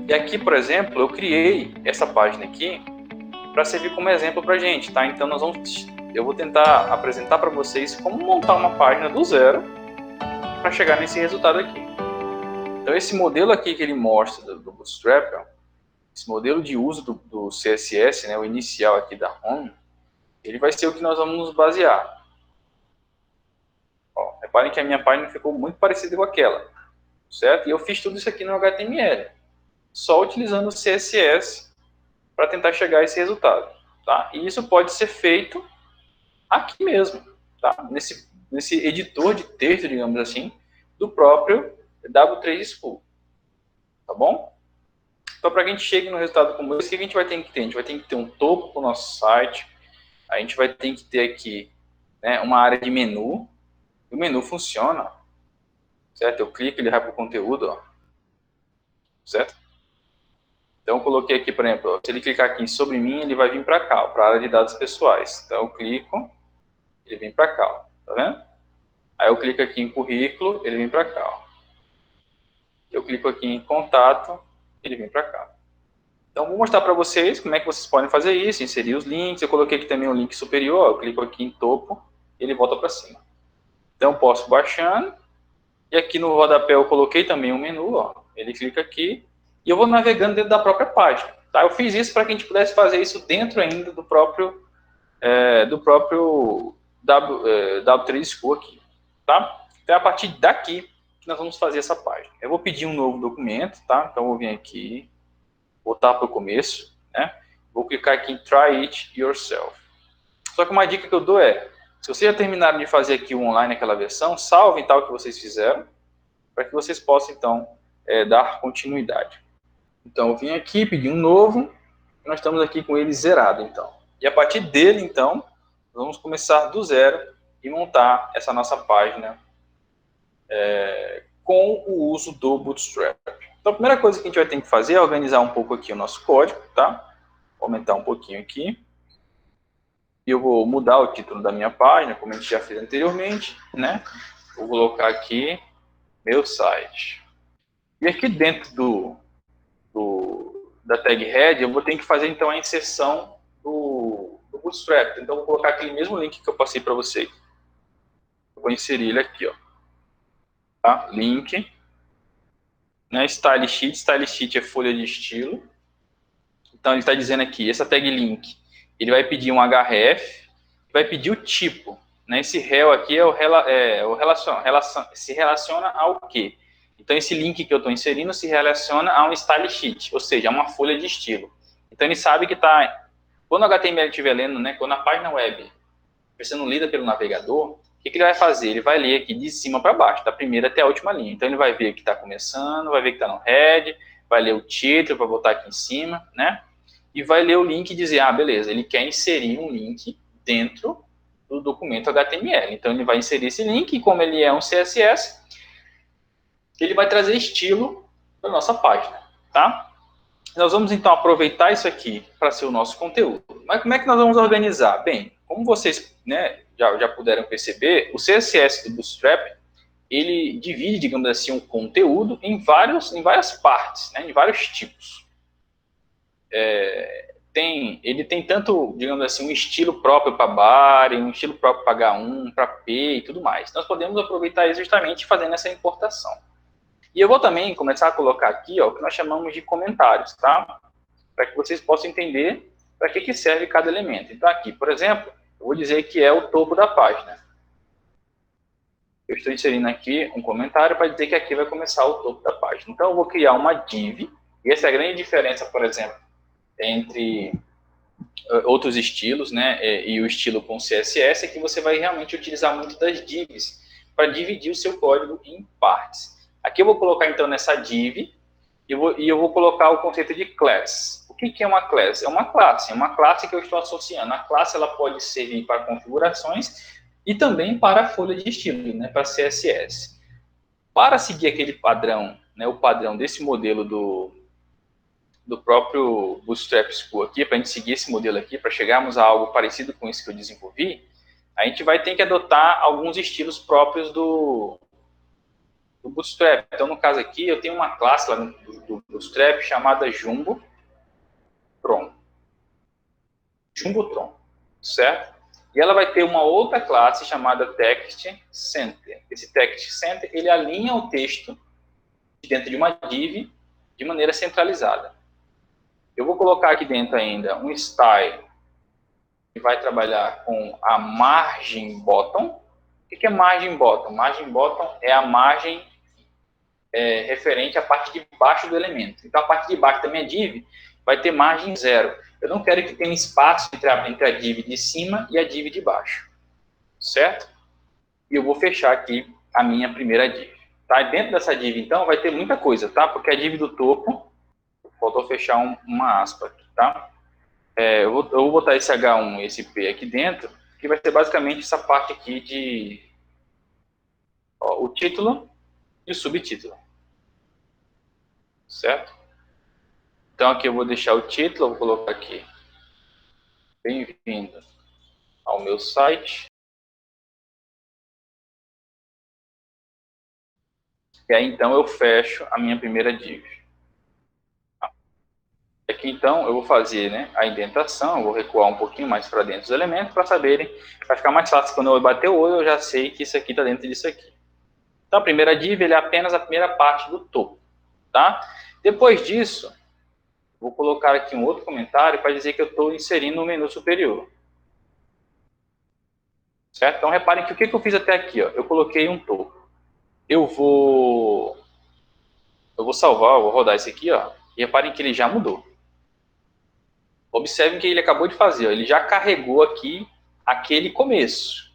E aqui, por exemplo, eu criei essa página aqui para servir como exemplo para a gente, tá? Então eu vou tentar apresentar para vocês como montar uma página do zero para chegar nesse resultado aqui. Então esse modelo aqui que ele mostra do Bootstrap, ó, esse modelo de uso do CSS, né, o inicial aqui da home, ele vai ser o que nós vamos nos basear. Ó, reparem que a minha página ficou muito parecida com aquela, certo? E eu fiz tudo isso aqui no HTML, só utilizando o CSS para tentar chegar a esse resultado, tá? E isso pode ser feito aqui mesmo, tá? Nesse editor de texto, digamos assim, do próprio W3 School, tá bom? Então, para que a gente chegue no resultado como esse, o que a gente vai ter que ter? A gente vai ter que ter um topo para o nosso site, a gente vai ter que ter aqui, né, uma área de menu. O menu funciona, certo? Eu clico, ele vai para o conteúdo, ó, certo? Então, eu coloquei aqui, por exemplo, ó, se ele clicar aqui em sobre mim, ele vai vir para cá, para a área de dados pessoais. Então, eu clico, ele vem para cá, ó, tá vendo? Aí eu clico aqui em currículo, ele vem para cá, ó. Eu clico aqui em contato, ele vem para cá. Então, vou mostrar para vocês como é que vocês podem fazer isso, inserir os links. Eu coloquei aqui também um link superior, eu clico aqui em topo, ele volta para cima. Então, eu posso baixando, e aqui no rodapé eu coloquei também um menu, ó. Ele clica aqui, e eu vou navegando dentro da própria página. Tá? Eu fiz isso para que a gente pudesse fazer isso dentro ainda do próprio W3 School aqui. Tá? Então, é a partir daqui que nós vamos fazer essa página. Eu vou pedir um novo documento, tá? Então, eu vou vir aqui, voltar para o começo, né? Vou clicar aqui em Try It Yourself. Só que uma dica que eu dou é, se vocês já terminaram de fazer aqui o online, aquela versão, salvem tal que vocês fizeram, para que vocês possam, então, dar continuidade. Então, eu vim aqui, pedi um novo, e nós estamos aqui com ele zerado, então. E a partir dele, então, vamos começar do zero e montar essa nossa página com o uso do Bootstrap. Então, a primeira coisa que a gente vai ter que fazer é organizar um pouco aqui o nosso código, tá? Vou aumentar um pouquinho aqui. E eu vou mudar o título da minha página, como a gente já fez anteriormente, né? Vou colocar aqui meu site. E aqui dentro da tag head, eu vou ter que fazer então a inserção do Bootstrap. Então, eu vou colocar aquele mesmo link que eu passei para vocês. Eu vou inserir ele aqui, ó. Tá? Link. Né? Style sheet é folha de estilo. Então, ele está dizendo aqui, essa tag link, ele vai pedir um href, vai pedir o tipo. Né? Esse rel aqui se relaciona ao quê? Então, esse link que eu estou inserindo se relaciona a um style sheet, ou seja, a uma folha de estilo. Então, ele sabe que está... Quando o HTML estiver lendo, né, quando a página web está sendo lida pelo navegador, o que ele vai fazer? Ele vai ler aqui de cima para baixo, da primeira até a última linha. Então, ele vai ver que está começando, vai ver que está no head, vai ler o título para botar aqui em cima, né? E vai ler o link e dizer, ah, beleza, ele quer inserir um link dentro do documento HTML. Então, ele vai inserir esse link e, como ele é um CSS, ele vai trazer estilo para a nossa página, tá? Nós vamos, então, aproveitar isso aqui para ser o nosso conteúdo. Mas como é que nós vamos organizar? Bem, como vocês, né, já puderam perceber, o CSS do Bootstrap, ele divide, digamos assim, um conteúdo em várias partes, né, em vários tipos. Ele tem tanto, digamos assim, um estilo próprio para body, um estilo próprio para H1, para P e tudo mais. Nós podemos aproveitar isso justamente fazendo essa importação. E eu vou também começar a colocar aqui, ó, o que nós chamamos de comentários, tá? Para que vocês possam entender para que serve cada elemento. Então, aqui, por exemplo, eu vou dizer que é o topo da página. Eu estou inserindo aqui um comentário para dizer que aqui vai começar o topo da página. Então, eu vou criar uma div, e essa é a grande diferença, por exemplo, entre outros estilos, né, e o estilo com CSS, é que você vai realmente utilizar muito das divs para dividir o seu código em partes. Aqui eu vou colocar, então, nessa div, e eu vou colocar o conceito de class. O que é uma class? É uma classe que eu estou associando. A classe ela pode servir para configurações e também para a folha de estilo, né, para CSS. Para seguir aquele padrão, né, o padrão desse modelo do próprio Bootstrap School aqui, para a gente seguir esse modelo aqui, para chegarmos a algo parecido com isso que eu desenvolvi, a gente vai ter que adotar alguns estilos próprios do do Bootstrap. Então, no caso aqui, eu tenho uma classe lá do Bootstrap chamada Jumbotron. Jumbotron, certo? E ela vai ter uma outra classe chamada Text Center. Esse Text Center, ele alinha o texto dentro de uma div de maneira centralizada. Eu vou colocar aqui dentro ainda um style que vai trabalhar com a margem bottom. O que é margem bottom? Margem bottom é a margem referente à parte de baixo do elemento. Então, a parte de baixo da minha div vai ter margem 0. Eu não quero que tenha espaço entre a div de cima e a div de baixo. Certo? E eu vou fechar aqui a minha primeira div. Tá? Dentro dessa div, então, vai ter muita coisa, tá? Porque a div do topo, faltou fechar uma aspa aqui, tá? Eu vou botar esse H1 e esse P aqui dentro, que vai ser basicamente essa parte aqui de o título e o subtítulo. Certo? Então, aqui eu vou deixar o título, eu vou colocar aqui, bem-vindo ao meu site. E aí, então, eu fecho a minha primeira div. Aqui, então, eu vou fazer, né, a indentação, eu vou recuar um pouquinho mais para dentro dos elementos para saberem, para ficar mais fácil. Quando eu bater o olho, eu já sei que isso aqui está dentro disso aqui. Então, a primeira div ele é apenas a primeira parte do topo. Tá? Depois disso, vou colocar aqui um outro comentário para dizer que eu estou inserindo um menu superior. Certo? Então, reparem que o que eu fiz até aqui? Ó, eu coloquei um topo. Eu vou salvar, eu vou rodar esse aqui, ó, e reparem que ele já mudou. Observem que ele acabou de fazer, ó, ele já carregou aqui aquele começo.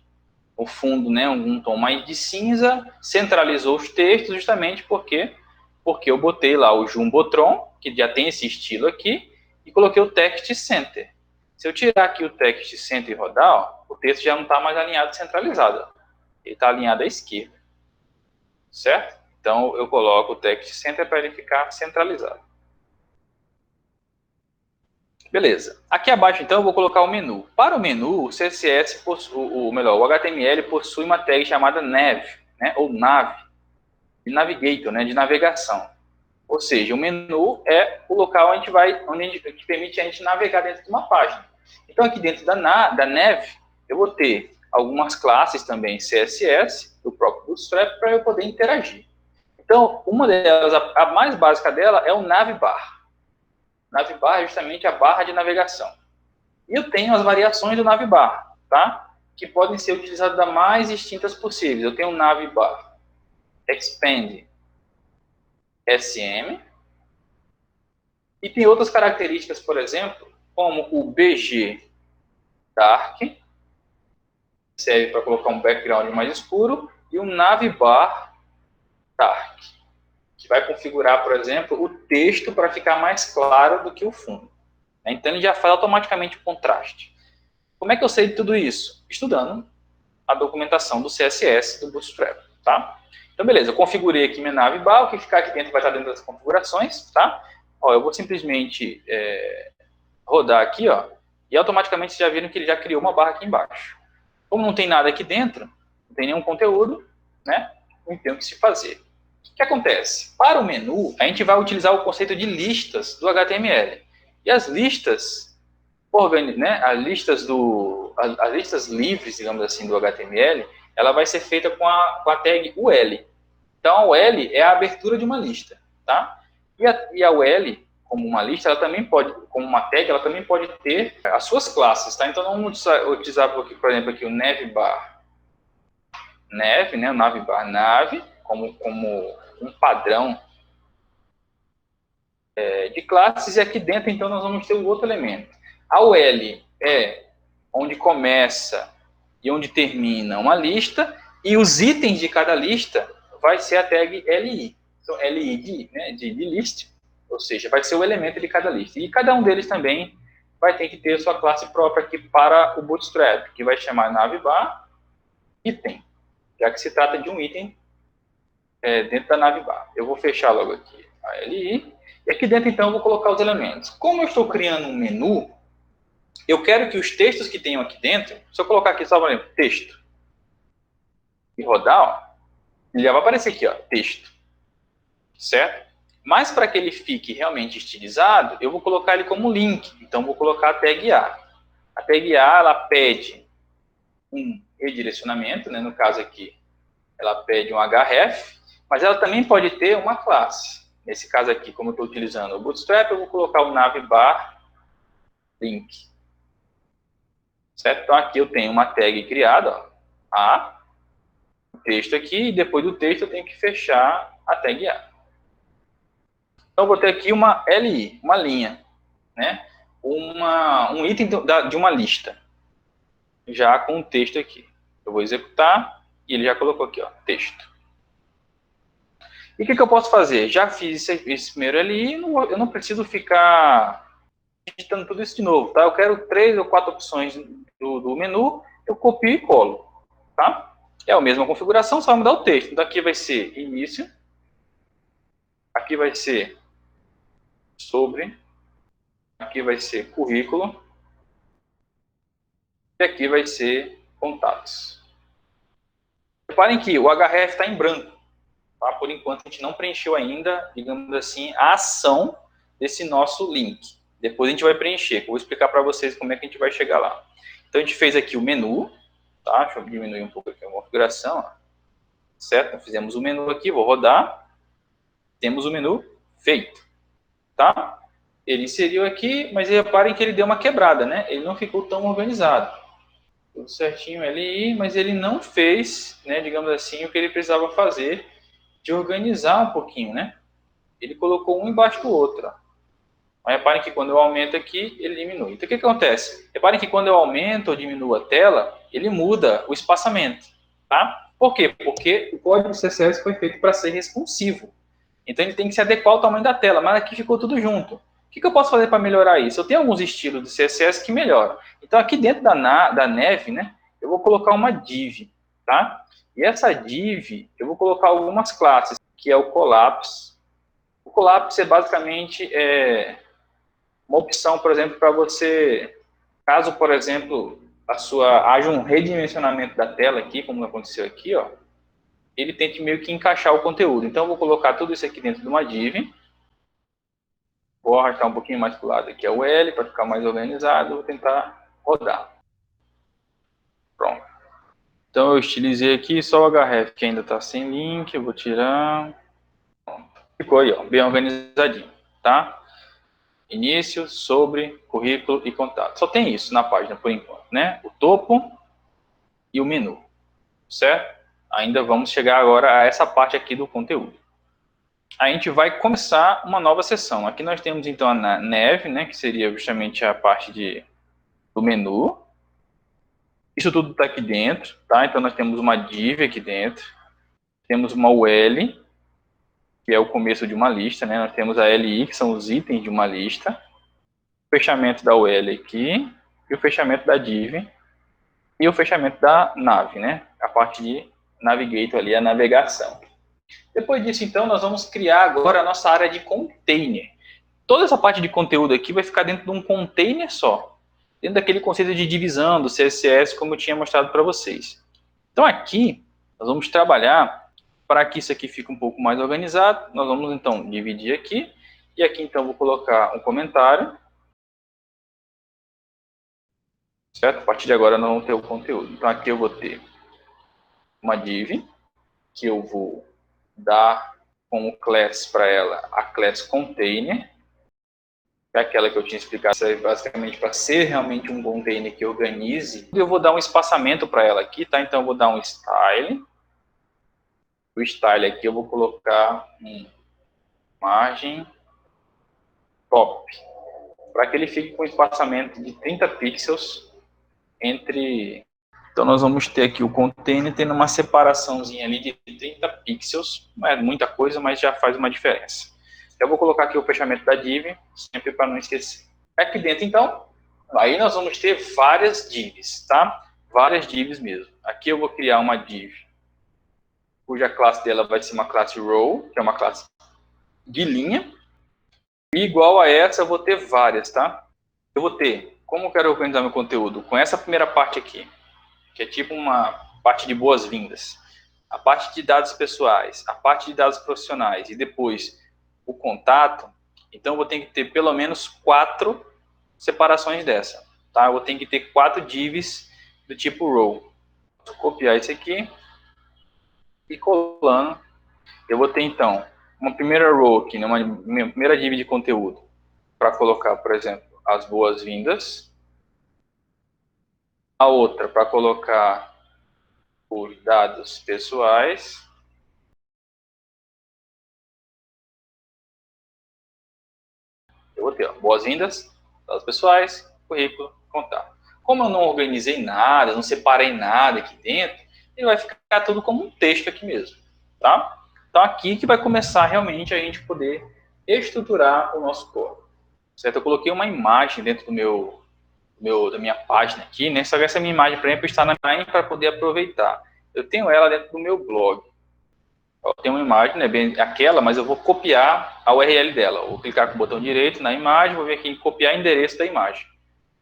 O fundo, né, um tom mais de cinza, centralizou os textos justamente porque eu botei lá o Jumbotron, que já tem esse estilo aqui, e coloquei o Text Center. Se eu tirar aqui o Text Center e rodar, ó, o texto já não está mais alinhado centralizado. Ele está alinhado à esquerda. Certo? Então, eu coloco o Text Center para ele ficar centralizado. Beleza. Aqui abaixo, então, eu vou colocar o menu. Para o menu, o CSS, o HTML possui uma tag chamada nav, né, ou nav, de navigator, né, de navegação. Ou seja, o menu é o local que permite a gente navegar dentro de uma página. Então, aqui dentro da nav, eu vou ter algumas classes também CSS, do próprio Bootstrap, para eu poder interagir. Então, uma delas, a mais básica dela, é o navbar. Navbar é justamente a barra de navegação. E eu tenho as variações do navbar, tá? Que podem ser utilizadas das mais distintas possíveis. Eu tenho o navbar expand SM, e tem outras características, por exemplo, como o BG Dark, que serve para colocar um background mais escuro, e o navbar Dark, que vai configurar, por exemplo, o texto para ficar mais claro do que o fundo. Então, ele já faz automaticamente o contraste. Como é que eu sei de tudo isso? Estudando a documentação do CSS do Bootstrap, tá? Então, beleza, eu configurei aqui minha navbar, o que ficar aqui dentro vai estar dentro das configurações, tá? Ó, eu vou simplesmente rodar aqui, ó, e automaticamente vocês já viram que ele já criou uma barra aqui embaixo. Como não tem nada aqui dentro, não tem nenhum conteúdo, né? Não tem o que se fazer. O que acontece? Para o menu, a gente vai utilizar o conceito de listas do HTML. E as listas, né, as listas livres, digamos assim, do HTML, ela vai ser feita com a tag UL. Então, a UL é a abertura de uma lista, tá? E a UL, como uma lista, ela também pode, como uma tag, ela também pode ter as suas classes, tá? Então, vamos utilizar aqui, por exemplo, aqui o navbar nav, né, o navbar nav, como um padrão de classes, e aqui dentro, então, nós vamos ter um outro elemento. A UL é onde começa e onde termina uma lista, e os itens de cada lista vai ser a tag LI. Então, LI de list, ou seja, vai ser o elemento de cada lista. E cada um deles também vai ter que ter sua classe própria aqui para o Bootstrap, que vai chamar navbar item, já que se trata de um item dentro da navbar. Eu vou fechar logo aqui a LI, e aqui dentro, então, eu vou colocar os elementos. Como eu estou criando um menu, eu quero que os textos que tenham aqui dentro, se eu colocar aqui só, por exemplo, texto, e rodar, ó, ele já vai aparecer aqui, ó, texto, certo? Mas para que ele fique realmente estilizado, eu vou colocar ele como link. Então, vou colocar a tag A. A tag A, ela pede um redirecionamento, né? No caso aqui, ela pede um href, mas ela também pode ter uma classe. Nesse caso aqui, como eu estou utilizando o Bootstrap, eu vou colocar o navbar link. Certo? Então, aqui eu tenho uma tag criada, ó, A, o texto aqui, e depois do texto eu tenho que fechar a tag A. Então, eu vou ter aqui uma LI, uma linha, né? Um item de uma lista, já com o texto aqui. Eu vou executar e ele já colocou aqui, ó, texto. E o que eu posso fazer? Já fiz esse primeiro LI, eu não preciso ficar digitando tudo isso de novo, tá? Eu quero 3 ou 4 opções do menu, eu copio e colo, tá? É a mesma configuração, só vai mudar o texto. Então, aqui vai ser início, aqui vai ser sobre, aqui vai ser currículo, e aqui vai ser contatos. Reparem que o href está em branco, tá? Por enquanto a gente não preencheu ainda, digamos assim, a ação desse nosso link. Depois a gente vai preencher, que eu vou explicar para vocês como é que a gente vai chegar lá. Então a gente fez aqui o menu, tá? Deixa eu diminuir um pouco aqui a configuração, ó. Certo? Fizemos o menu aqui, vou rodar. Temos o menu feito, tá? Ele inseriu aqui, mas reparem que ele deu uma quebrada, né? Ele não ficou tão organizado. Tudo certinho ali, mas ele não fez, né, digamos assim, o que ele precisava fazer de organizar um pouquinho, né? Ele colocou um embaixo do outro, ó. Mas reparem que quando eu aumento aqui, ele diminui. Então, o que acontece? Reparem que quando eu aumento ou diminuo a tela, ele muda o espaçamento, tá? Por quê? Porque o código CSS foi feito para ser responsivo. Então, ele tem que se adequar ao tamanho da tela, mas aqui ficou tudo junto. O que eu posso fazer para melhorar isso? Eu tenho alguns estilos de CSS que melhoram. Então, aqui dentro da neve, né, eu vou colocar uma div, tá? E essa div, eu vou colocar algumas classes, que é o collapse. O collapse é basicamente uma opção, por exemplo, para você, caso, por exemplo, haja um redimensionamento da tela aqui, como aconteceu aqui, ó, ele tente meio que encaixar o conteúdo. Então, eu vou colocar tudo isso aqui dentro de uma div. Vou arrastar um pouquinho mais para o lado aqui é o L, para ficar mais organizado. Vou tentar rodar. Pronto. Então, eu estilizei aqui só o href que ainda está sem link. Eu vou tirar. Pronto. Ficou aí, ó, bem organizadinho, tá? Início, sobre, currículo e contato. Só tem isso na página por enquanto, né? O topo e o menu, certo? Ainda vamos chegar agora a essa parte aqui do conteúdo. A gente vai começar uma nova seção. Aqui nós temos então a neve, né? Que seria justamente a parte do menu. Isso tudo está aqui dentro, tá? Então nós temos uma div aqui dentro. Temos uma UL, que é o começo de uma lista, né? Nós temos a LI, que são os itens de uma lista. O fechamento da UL aqui, e o fechamento da div, e o fechamento da nave, né? A parte de navigator ali, a navegação. Depois disso, então, nós vamos criar agora a nossa área de container. Toda essa parte de conteúdo aqui vai ficar dentro de um container só. Dentro daquele conceito de divisão do CSS, como eu tinha mostrado para vocês. Então, aqui, nós vamos trabalhar para que isso aqui fique um pouco mais organizado. Nós vamos, então, dividir aqui. E aqui, então, vou colocar um comentário. Certo? A partir de agora, nós vamos ter o conteúdo. Então, aqui eu vou ter uma div, que eu vou dar como class para ela a class container, que é aquela que eu tinha explicado, basicamente para ser realmente um container que organize. Eu vou dar um espaçamento para ela aqui, tá? Então eu vou dar um style. O style aqui eu vou colocar um margem top, para que ele fique com um espaçamento de 30 pixels entre. Então, nós vamos ter aqui o container tendo uma separaçãozinha ali de 30 pixels. Não é muita coisa, mas já faz uma diferença. Eu vou colocar aqui o fechamento da div, sempre para não esquecer. Aqui dentro, então, aí nós vamos ter várias divs, tá? Várias divs mesmo. Aqui eu vou criar uma div, cuja classe dela vai ser uma classe row, que é uma classe de linha. E igual a essa, eu vou ter várias, tá? Eu vou ter, como eu quero organizar meu conteúdo? Com essa primeira parte aqui, que é tipo uma parte de boas-vindas. a parte de dados pessoais, a parte de dados profissionais e depois o contato, então eu vou ter que ter pelo menos 4 separações dessa, tá? Eu vou ter que ter 4 divs do tipo row. Vou copiar isso aqui e colando. Eu vou ter então uma primeira row aqui, né, minha primeira div de conteúdo, para colocar, por exemplo, as boas-vindas. A outra para colocar os dados pessoais. Eu vou ter boas-vindas, dados pessoais, currículo, contato. Como eu não organizei nada, não separei nada aqui dentro, ele vai ficar tudo como um texto aqui mesmo, tá? Então aqui que vai começar realmente a gente poder estruturar o nosso código, certo? Eu coloquei uma imagem dentro da minha página aqui, né? Só que essa minha imagem, por exemplo, está na minha para poder aproveitar. Eu tenho ela dentro do meu blog. Eu tenho uma imagem, né, bem aquela, mas eu vou copiar a URL dela. Eu vou clicar com o botão direito na imagem, vou vir aqui em copiar endereço da imagem,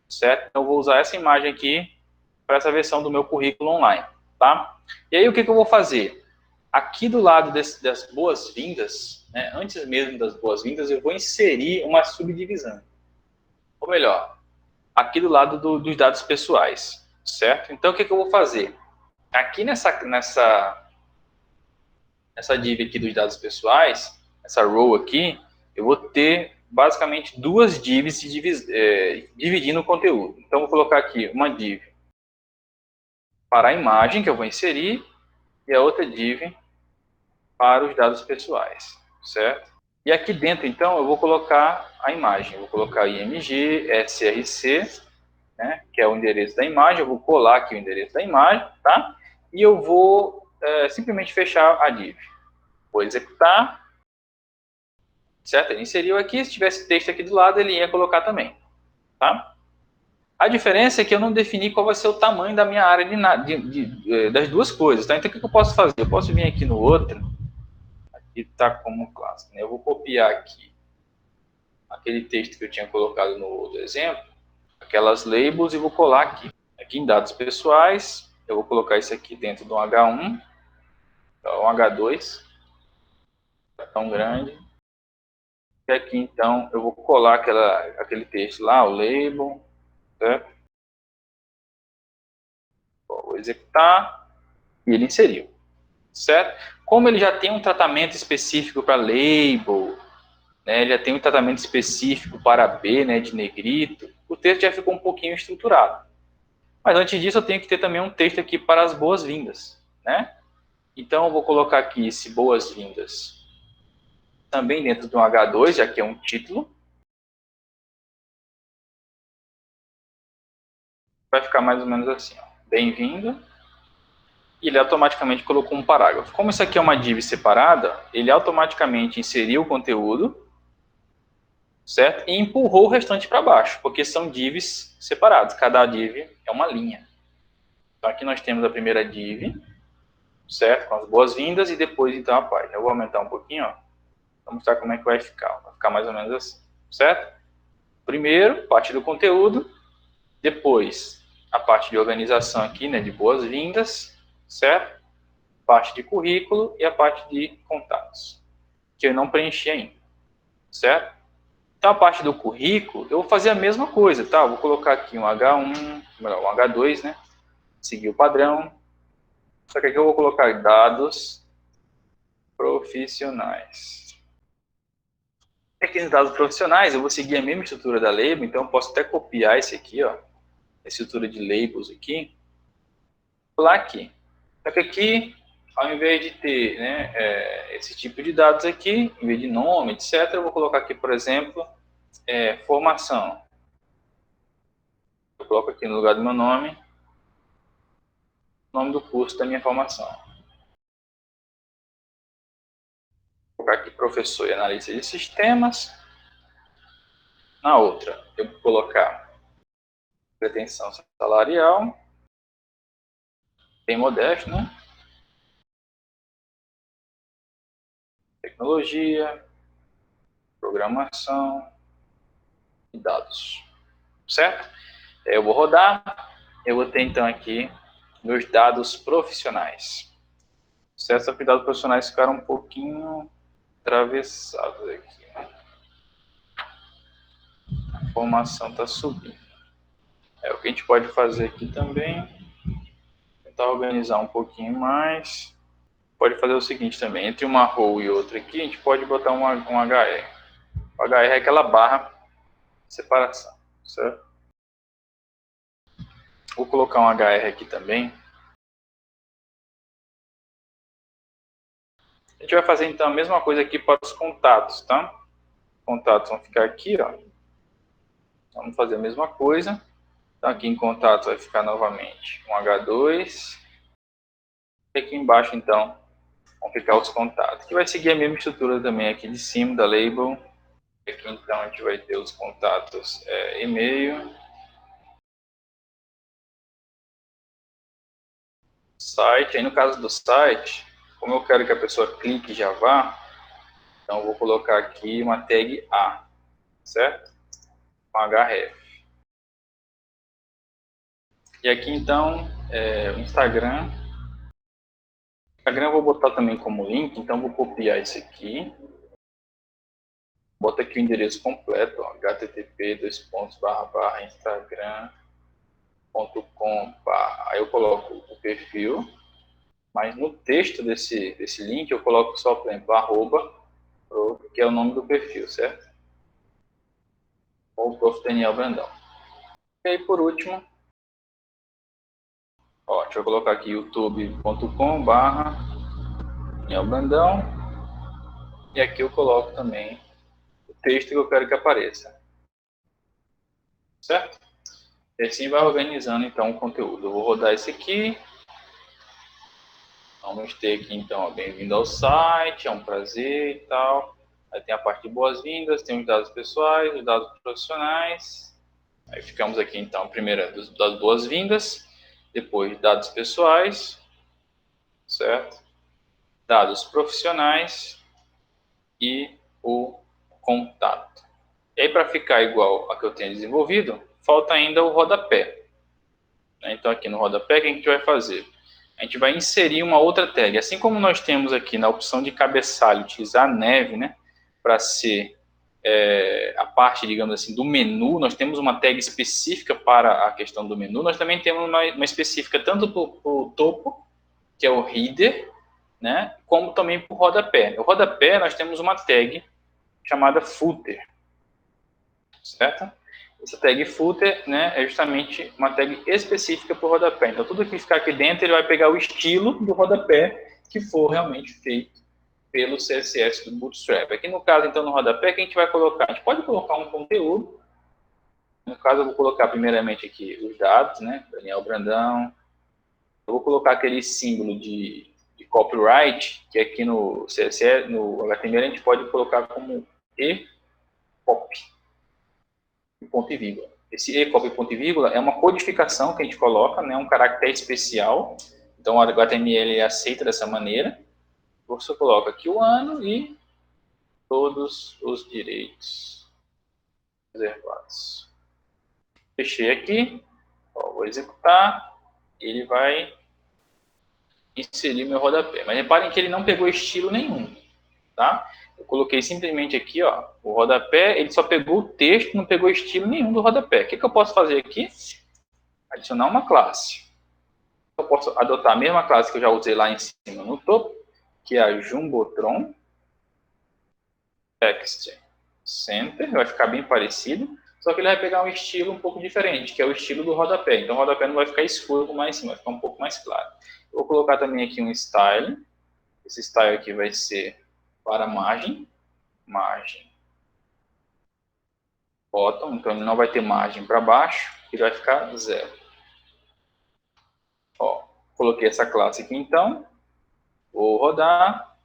certo? Então eu vou usar essa imagem aqui para essa versão do meu currículo online, tá? E aí o que eu vou fazer? Aqui do lado das boas-vindas, né, antes mesmo das boas-vindas, eu vou inserir uma subdivisão. Ou melhor, aqui do lado dos dados pessoais, certo? Então o que eu vou fazer? Aqui nessa div aqui dos dados pessoais, essa row aqui, eu vou ter basicamente 2 divs dividindo o conteúdo. Então, vou colocar aqui uma div para a imagem que eu vou inserir e a outra div para os dados pessoais, certo? E aqui dentro, então, eu vou colocar a imagem. Eu vou colocar img src, né, que é o endereço da imagem. Eu vou colar aqui o endereço da imagem, tá? E eu vou simplesmente fechar a div. Vou executar, certo? Ele inseriu aqui, se tivesse texto aqui do lado, ele ia colocar também, tá? A diferença é que eu não defini qual vai ser o tamanho da minha área das duas coisas, tá? Então, o que eu posso fazer? Eu posso vir aqui no outro, aqui está como classe, né? Eu vou copiar aqui aquele texto que eu tinha colocado no outro exemplo, aquelas labels, e vou colar aqui. Aqui em dados pessoais, eu vou colocar isso aqui dentro do H1, então, H2, tá tão grande. E aqui, então, eu vou colar aquele texto lá, o label, certo? Vou executar e ele inseriu, certo? Como ele já tem um tratamento específico para label, né, ele já tem um tratamento específico para B, né, de negrito, o texto já ficou um pouquinho estruturado. Mas antes disso, eu tenho que ter também um texto aqui para as boas-vindas, né? Então, eu vou colocar aqui esse boas-vindas também dentro do H2, já que é um título. Vai ficar mais ou menos assim, bem-vindo. E ele automaticamente colocou um parágrafo. Como isso aqui é uma div separada, ele automaticamente inseriu o conteúdo, certo? E empurrou o restante para baixo, porque são divs separados. Cada div é uma linha. Então aqui nós temos a primeira div, certo? Com as boas-vindas e depois então a página. Eu vou aumentar um pouquinho, ó, para mostrar como é que vai ficar. Vai ficar mais ou menos assim, certo? Primeiro, parte do conteúdo, depois a parte de organização aqui, né, de boas-vindas, certo? Parte de currículo e a parte de contatos, que eu não preenchi ainda, certo? Então, a parte do currículo, eu vou fazer a mesma coisa, tá? Eu vou colocar aqui um H1, um H2, né? Seguir o padrão. Só que aqui eu vou colocar dados profissionais. Aqui nos dados profissionais, eu vou seguir a mesma estrutura da label, então eu posso até copiar esse aqui, ó, a estrutura de labels aqui, colar aqui. Só que aqui, ao invés de ter, né, esse tipo de dados aqui, em vez de nome, etc., eu vou colocar aqui, por exemplo, formação. Eu coloco aqui no lugar do meu nome, o nome do curso da minha formação. Vou colocar aqui professor e analista de sistemas. Na outra, eu vou colocar pretensão salarial, bem modesto, né? Tecnologia, programação e dados, certo? Eu vou rodar, eu vou ter então aqui meus dados profissionais, Certos dados profissionais ficaram um pouquinho atravessados aqui. A informação está subindo. O que a gente pode fazer aqui também, tentar organizar um pouquinho mais. Pode fazer o seguinte também, entre uma row e outra aqui, a gente pode botar um HR. O HR é aquela barra de separação, certo? Vou colocar um HR aqui também. A gente vai fazer então a mesma coisa aqui para os contatos, tá? Os contatos vão ficar aqui, ó. Vamos fazer a mesma coisa. Então aqui em contatos vai ficar novamente um H2. E aqui embaixo então vão ficar os contatos. Que vai seguir a mesma estrutura também aqui de cima da label. Aqui então a gente vai ter os contatos e-mail, site. Aí no caso do site, como eu quero que a pessoa clique e já vá, então eu vou colocar aqui uma tag A, certo? Com href. E aqui então o Instagram. O Instagram eu vou botar também como link, então vou copiar isso aqui. Bota aqui o endereço completo, ó, http://instagram.com. Aí eu coloco o perfil, mas no texto desse link eu coloco só, por exemplo, arroba, que é o nome do perfil, certo? Ou Prof. Daniel Brandão. E aí, por último, ó, deixa eu colocar aqui youtube.com/Daniel Brandão. E aqui eu coloco também o texto que eu quero que apareça. Certo? E assim vai organizando então o conteúdo. Eu vou rodar esse aqui. Vamos ter aqui então, bem-vindo ao site, é um prazer e tal. Aí tem a parte de boas-vindas, tem os dados pessoais, os dados profissionais. Aí ficamos aqui então, primeiro das boas-vindas, depois dados pessoais, certo? Dados profissionais e o contato. E aí para ficar igual a que eu tenho desenvolvido, falta ainda o rodapé. Então aqui no rodapé, o que a gente vai fazer? A gente vai inserir uma outra tag. Assim como nós temos aqui na opção de cabeçalho, utilizar a neve, né, para ser a parte, digamos assim, do menu, nós temos uma tag específica para a questão do menu, nós também temos uma específica tanto para o topo, que é o header, né, como também para o rodapé. No rodapé nós temos uma tag chamada footer, certo? Essa tag footer, né, é justamente uma tag específica para o rodapé. Então, tudo que ficar aqui dentro, ele vai pegar o estilo do rodapé que for realmente feito pelo CSS do Bootstrap. Aqui no caso, então, no rodapé, que a gente vai colocar? A gente pode colocar um conteúdo. No caso, eu vou colocar primeiramente aqui os dados, né, Daniel Brandão. Eu vou colocar aquele símbolo de copyright, que aqui no CSS, no HTML, a gente pode colocar como e-copy. Ponto e vírgula. Esse e-copy ponto e vírgula é uma codificação que a gente coloca, né, um caractere especial. Então, o HTML aceita dessa maneira. Você coloca aqui o ano e todos os direitos reservados. Fechei aqui, ó, vou executar, ele vai inserir meu rodapé. Mas reparem que ele não pegou estilo nenhum, tá? Eu coloquei simplesmente aqui, ó, o rodapé, ele só pegou o texto, não pegou estilo nenhum do rodapé. O que eu posso fazer aqui? Adicionar uma classe. Eu posso adotar a mesma classe que eu já usei lá em cima no topo, que é a Jumbotron Text Center, vai ficar bem parecido, só que ele vai pegar um estilo um pouco diferente, que é o estilo do rodapé. Então o rodapé não vai ficar escuro como lá em cima, vai ficar um pouco mais claro. Eu vou colocar também aqui um style. Esse style aqui vai ser para margem bottom, então ele não vai ter margem para baixo, ele vai ficar 0. Ó, coloquei essa classe aqui então, vou rodar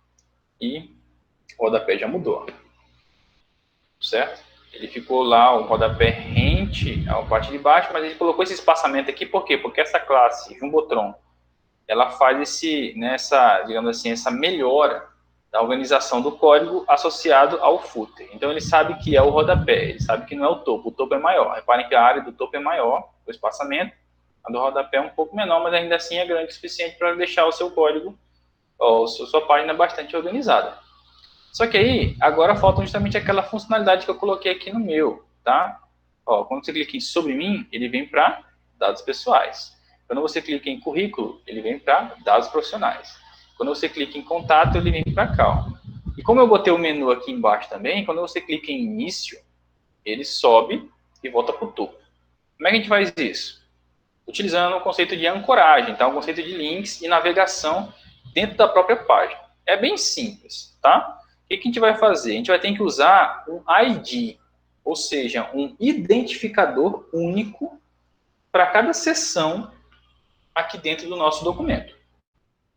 e o rodapé já mudou, certo? Ele ficou lá, o rodapé rente à parte de baixo, mas ele colocou esse espaçamento aqui, por quê? Porque essa classe, Jumbotron, ela faz digamos assim, essa melhora da organização do código associado ao footer. Então, ele sabe que é o rodapé, ele sabe que não é o topo é maior. Reparem que a área do topo é maior, o espaçamento, a do rodapé é um pouco menor, mas ainda assim é grande o suficiente para deixar o seu código ó, sua página é bastante organizada. Só que aí, agora falta justamente aquela funcionalidade que eu coloquei aqui no meu, tá? Ó, quando você clica em sobre mim, ele vem para dados pessoais. Quando você clica em currículo, ele vem para dados profissionais. Quando você clica em contato, ele vem para cá, ó. E como eu botei o menu aqui embaixo também, quando você clica em início, ele sobe e volta para o topo. Como é que a gente faz isso? Utilizando o conceito de ancoragem, tá? O conceito de links e navegação dentro da própria página. É bem simples, tá? O que a gente vai fazer? A gente vai ter que usar um ID, ou seja, um identificador único para cada seção aqui dentro do nosso documento.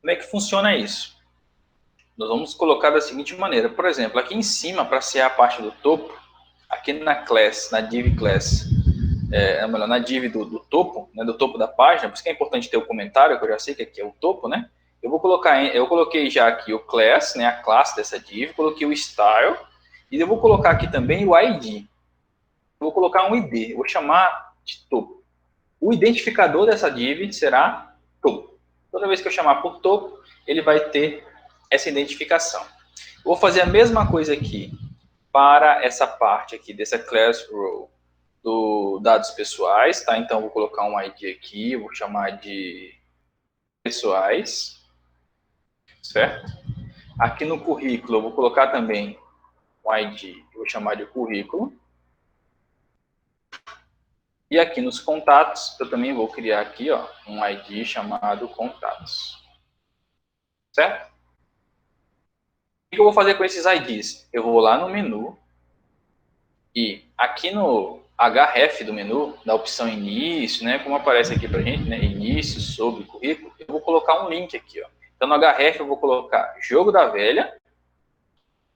Como é que funciona isso? Nós vamos colocar da seguinte maneira. Por exemplo, aqui em cima, para ser a parte do topo, aqui na class, na div class, na div do topo, né, do topo da página, por isso que é importante ter o comentário, que eu já sei que aqui é o topo, né? Eu coloquei já aqui o class, né, a classe dessa div, coloquei o style, e eu vou colocar aqui também o ID. Eu vou colocar um ID, eu vou chamar de topo. O identificador dessa div será topo. Toda vez que eu chamar por topo, ele vai ter essa identificação. Eu vou fazer a mesma coisa aqui para essa parte aqui dessa class row do dados pessoais, tá? Então, eu vou colocar um ID aqui, eu vou chamar de pessoais, certo? Aqui no currículo, eu vou colocar também um ID, eu vou chamar de currículo. E aqui nos contatos, eu também vou criar aqui, ó, um ID chamado contatos. Certo? O que eu vou fazer com esses IDs? Eu vou lá no menu e aqui no href do menu, da opção início, né, como aparece aqui pra gente, né, início, sobre, currículo, eu vou colocar um link aqui, ó. Então no href eu vou colocar jogo da velha,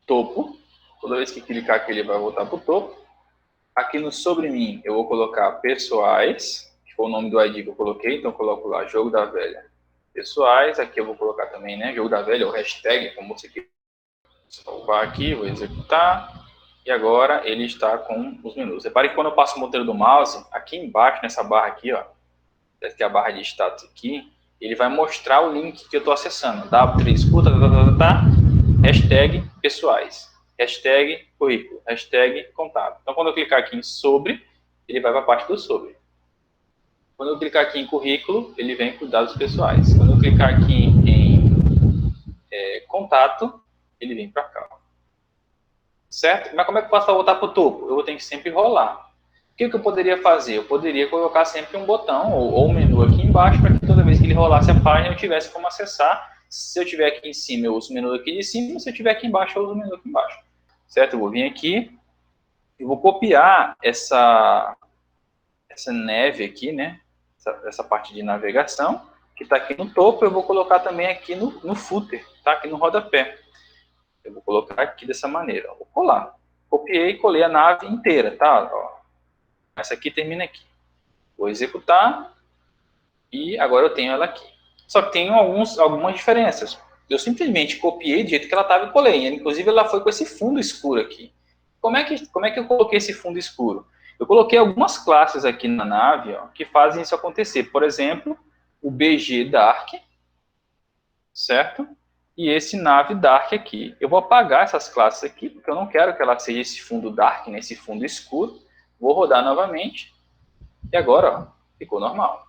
topo, toda vez que clicar aqui ele vai voltar pro topo. Aqui no sobre mim eu vou colocar pessoais, que foi o nome do ID que eu coloquei, então eu coloco lá jogo da velha, pessoais. Aqui eu vou colocar também, né, jogo da velha, o hashtag, como você quer. Salvar aqui, vou executar. E agora ele está com os menus. Repare que quando eu passo o ponteiro do mouse, aqui embaixo, nessa barra aqui, ó, que é a barra de status aqui, ele vai mostrar o link que eu estou acessando. W3 escuta, hashtag pessoais, hashtag currículo, hashtag contato. Então, quando eu clicar aqui em sobre, ele vai para a parte do sobre. Quando eu clicar aqui em currículo, ele vem para os dados pessoais. Quando eu clicar aqui em contato, ele vem para cá. Certo? Mas como é que eu faço para voltar para o topo? Eu vou ter que sempre rolar. O que eu poderia fazer? Eu poderia colocar sempre um botão ou um menu aqui embaixo para que toda vez que ele rolasse a página eu tivesse como acessar. Se eu tiver aqui em cima, eu uso o menu aqui de cima. Se eu tiver aqui embaixo, eu uso o menu aqui embaixo. Certo? Eu vou vir aqui. Eu vou copiar essa neve aqui, né? Essa parte de navegação que está aqui no topo. Eu vou colocar também aqui no footer, tá? Aqui no rodapé. Eu vou colocar aqui dessa maneira. Vou colar. Copiei e colei a nave inteira, tá? Ó. Essa aqui termina aqui. Vou executar. E agora eu tenho ela aqui. Só que tem algumas diferenças. Eu simplesmente copiei do jeito que ela estava e colei. Inclusive, ela foi com esse fundo escuro aqui. Como é que eu coloquei esse fundo escuro? Eu coloquei algumas classes aqui na nave, ó, que fazem isso acontecer. Por exemplo, o BG Dark, certo? E esse nave Dark aqui. Eu vou apagar essas classes aqui, porque eu não quero que ela seja esse fundo Dark, né, esse fundo escuro. Vou rodar novamente. E agora, ó, ficou normal.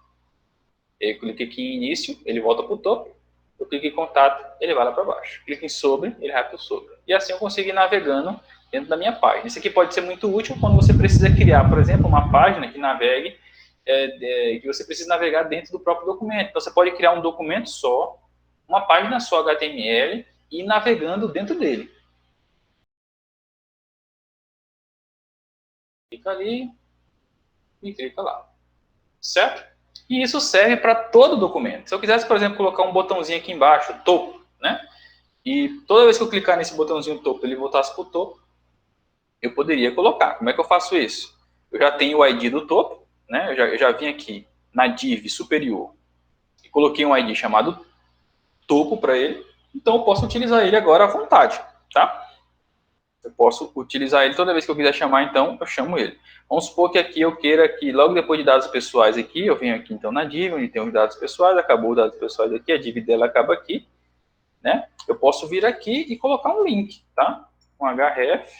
Eu clico aqui em início, ele volta para o topo. Eu clico em contato, ele vai lá para baixo. Clico em sobre, ele vai para o sobre. E assim eu consigo ir navegando dentro da minha página. Isso aqui pode ser muito útil quando você precisa criar, por exemplo, uma página que navegue, que você precisa navegar dentro do próprio documento. Então você pode criar um documento só, uma página só HTML e ir navegando dentro dele. Clica ali e clica lá. Certo? E isso serve para todo documento. Se eu quisesse, por exemplo, colocar um botãozinho aqui embaixo, topo, né? E toda vez que eu clicar nesse botãozinho topo, ele voltasse para o topo, eu poderia colocar. Como é que eu faço isso? Eu já tenho o ID do topo, né? Eu já vim aqui na div superior e coloquei um ID chamado topo para ele. Então, eu posso utilizar ele agora à vontade, tá? Eu posso utilizar ele toda vez que eu quiser chamar, então, eu chamo ele. Vamos supor que aqui eu queira que, logo depois de dados pessoais aqui, eu venho aqui, então, na div, onde tem os dados pessoais, acabou os dados pessoais aqui, a div dela acaba aqui, né? eu posso vir aqui e colocar um link, tá? Um href,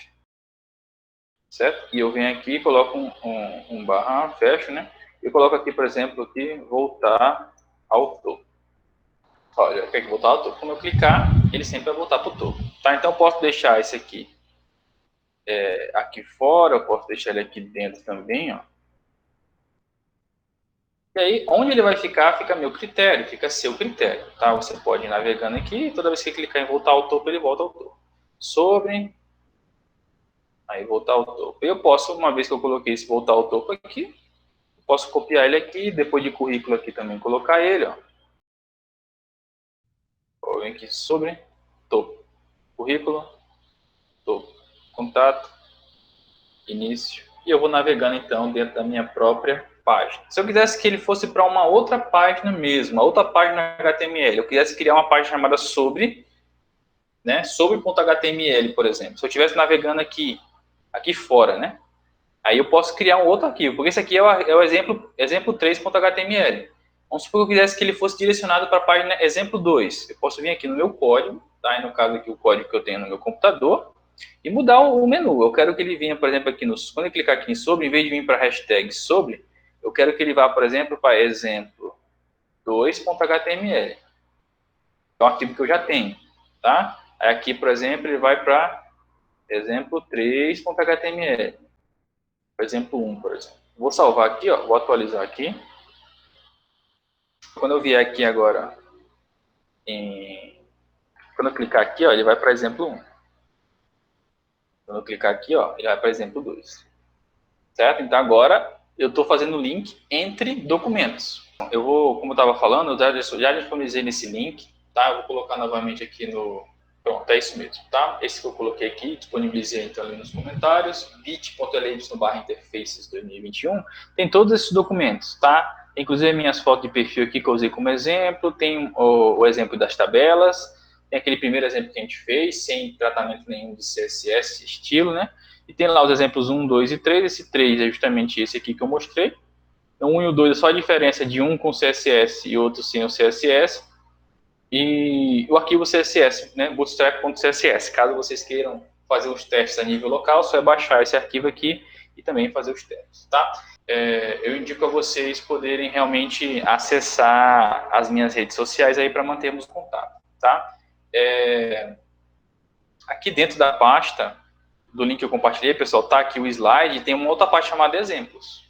certo? E eu venho aqui, coloco um barra, fecho, né? E coloco aqui, por exemplo, aqui, voltar ao topo. Olha, eu quero voltar ao topo. Quando eu clicar, ele sempre vai voltar para o topo. Tá? Então, eu posso deixar esse aqui aqui fora, eu posso deixar ele aqui dentro também, ó. E aí, onde ele vai ficar, fica meu critério, fica seu critério, tá? Você pode ir navegando aqui, toda vez que clicar em voltar ao topo, ele volta ao topo. Sobre, aí voltar ao topo. Eu posso, uma vez que eu coloquei esse voltar ao topo aqui, posso copiar ele aqui, depois de currículo aqui também colocar ele, ó. Vou vir aqui sobre, topo, currículo, topo, contato, início. E eu vou navegando então dentro da minha própria página. Se eu quisesse que ele fosse para uma outra página mesmo, uma outra página HTML, eu quisesse criar uma página chamada sobre, né, sobre.html, por exemplo. Se eu estivesse navegando aqui fora, né, aí eu posso criar um outro arquivo, porque esse aqui é o exemplo 3.html. Vamos supor que eu quisesse que ele fosse direcionado para a página exemplo 2. Eu posso vir aqui no meu código, tá? E no caso aqui o código que eu tenho no meu computador, e mudar o menu. Eu quero que ele venha, por exemplo, aqui quando eu clicar aqui em sobre, em vez de vir para a hashtag sobre, eu quero que ele vá, por exemplo, para exemplo 2.html. É um arquivo que eu já tenho, tá? Aí aqui, por exemplo, ele vai para exemplo 3.html. Por exemplo 1, por exemplo. Vou salvar aqui, ó, vou atualizar aqui. Quando eu vier aqui agora, quando eu clicar aqui, ó, ele vai para exemplo 1. Quando eu clicar aqui, ó, ele vai para exemplo 2. Certo? Então agora eu estou fazendo o link entre documentos. Eu vou, como eu estava falando, eu já disponibilizei nesse link, tá? Eu vou colocar novamente aqui no... Pronto, é isso mesmo, tá? Esse que eu coloquei aqui, disponibilizei então ali nos comentários, bit.ly/interfaces 2021, tem todos esses documentos, tá? Inclusive minhas fotos de perfil aqui que eu usei como exemplo, tem o exemplo das tabelas, tem aquele primeiro exemplo que a gente fez, sem tratamento nenhum de CSS, estilo, né? E tem lá os exemplos 1, 2 e 3, esse 3 é justamente esse aqui que eu mostrei. Então, o 1 e o 2 é só a diferença de um com CSS e outro sem o CSS. E o arquivo CSS, né, bootstrap.css. Caso vocês queiram fazer os testes a nível local, só é baixar esse arquivo aqui e também fazer os testes, tá? Eu indico a vocês poderem realmente acessar as minhas redes sociais aí para mantermos contato, tá? Aqui dentro da pasta do link que eu compartilhei, pessoal, tá aqui o slide, tem uma outra parte chamada exemplos,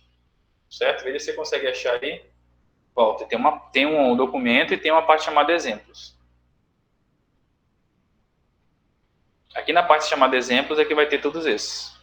certo? Veja se você consegue achar aí. Volta, tem um documento e tem uma parte chamada exemplos. Aqui na parte chamada exemplos é que vai ter todos esses.